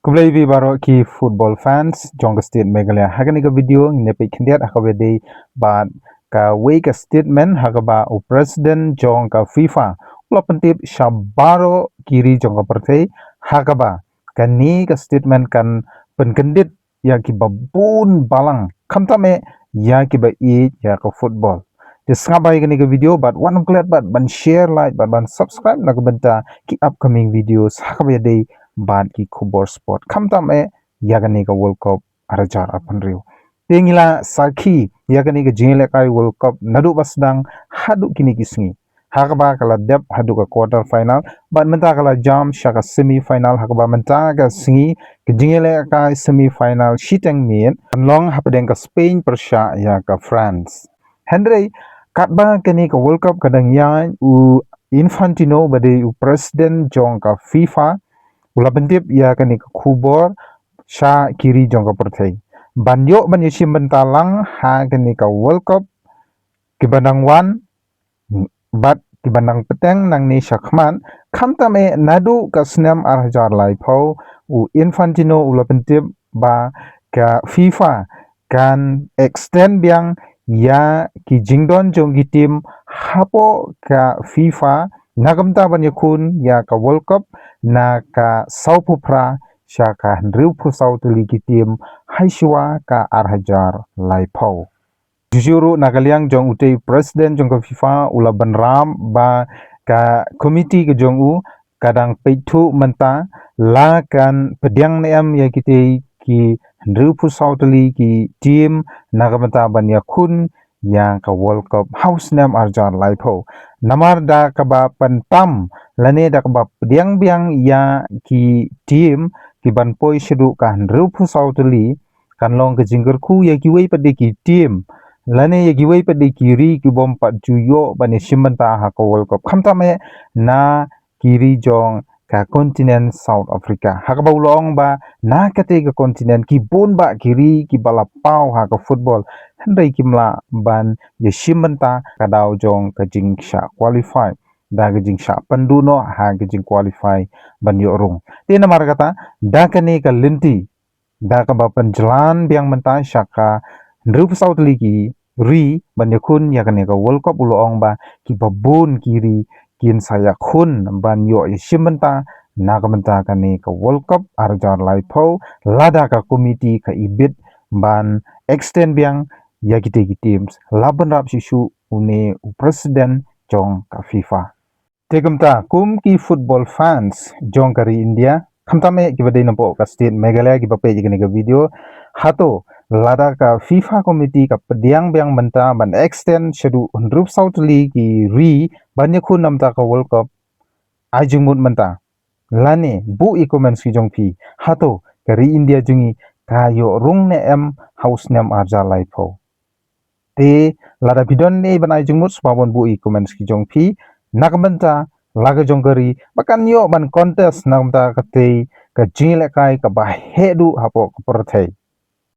Kumlay baro ki football fans jong state Meghalaya hagani ka video nepe khindiat hakabede bat ka way ka statement hagaba u president jong ka FIFA ulapentip shabaro kiri jong ka partai hagaba kani ka statement kan penkendit ya ki babun balang kamtame ya ki ba i ya ka football disngabai kani ka video but one glad but ban share like but ban subscribe na benta ki upcoming videos hakabede ban ki khubor sport kamtam yagani ka world cup arajar apan riu tengila sakhi yagani ka jingle kai world cup nadu basdang hadu kini kisngi hakaba kala dep hadu ka quarter final bat menta kala jam shaka semi final hakaba menta ka singi ka jingle kai semi final shiteng mien long hapedeng ka Spain persha ya ka France Henry katba kini ka world cup kadang ya u Infantino bade u president jong ka FIFA Ula bentip ya kani kubor sha kiri jongka pertai. Banyo banyo sim bentalang ha kani ka World Cup kibandang wan bat kibandang peteng nang ni syakman kamtame nadu ka senam arhajar lai pau u Infantino ula bentip ba ka FIFA kan extend biang ya ki jingdon jong ki tim hapo ka FIFA nagamta banyakun ya ka World Cup na ka saupupra sya ka hendriupu sautuli ki tim haiswa ka arhajar laipau. Jujuru nakaliang jong utei presiden jong ka FIFA ula benram ba ka komiti ke jong u kadang peitu menta la kan pediang neam ya kitei ki hendriupu sautuli ki tim nagamta banyakun yang ka World Cup house nam arjar laipau. Namar da kaba pentam lane da kaba biang ya ki tim ki banpoi sedu kan rupu sautuli kan long ke jinggerku ya ki wei pada ki tim lane ya ki wei pada kiri ki bom pat juyo bani simenta ha ka World Cup kamtame na kiri jong ka kontinen South Africa hakaba ulong ba na kate ka kontinen ki bon ba kiri ki balapau ha ka football hendai kimla ban ya simenta kadau jong ka jingsha qualify da ka jingsha penduno ha ka jing qualify ban yo rung tina mar kata da kane ka linti da ka ba penjalan biang menta syaka ndrup saut ligi ri ban yakun ya kane ka World Cup ulong ba ki babun kiri kin saya kun ban yo simenta nagamenta kani ka World Cup arjar laipau lada ka komiti ka ibit ban extend biang ya kita teams laban rap sisu une presiden jong ka FIFA tegemta kum ki football fans jong kari India kamtame kibade nampo ka state Meghalaya kibape jigani ka video hato lada ka FIFA komiti ka pediang biang menta ban extend sedu undrup sautli ki ri banyakun namta ka World Cup ajungmut menta lane bu i comments ki jong pi hato kari India jungi kayo rung ne em house nem arja laipo te lada bidon ne ban ajungmut spabon bu i comments ki jong pi nakmenta laga jong kari bakan yo ban contest namta kate ka jingile kai ka bahedu hapo ka pertai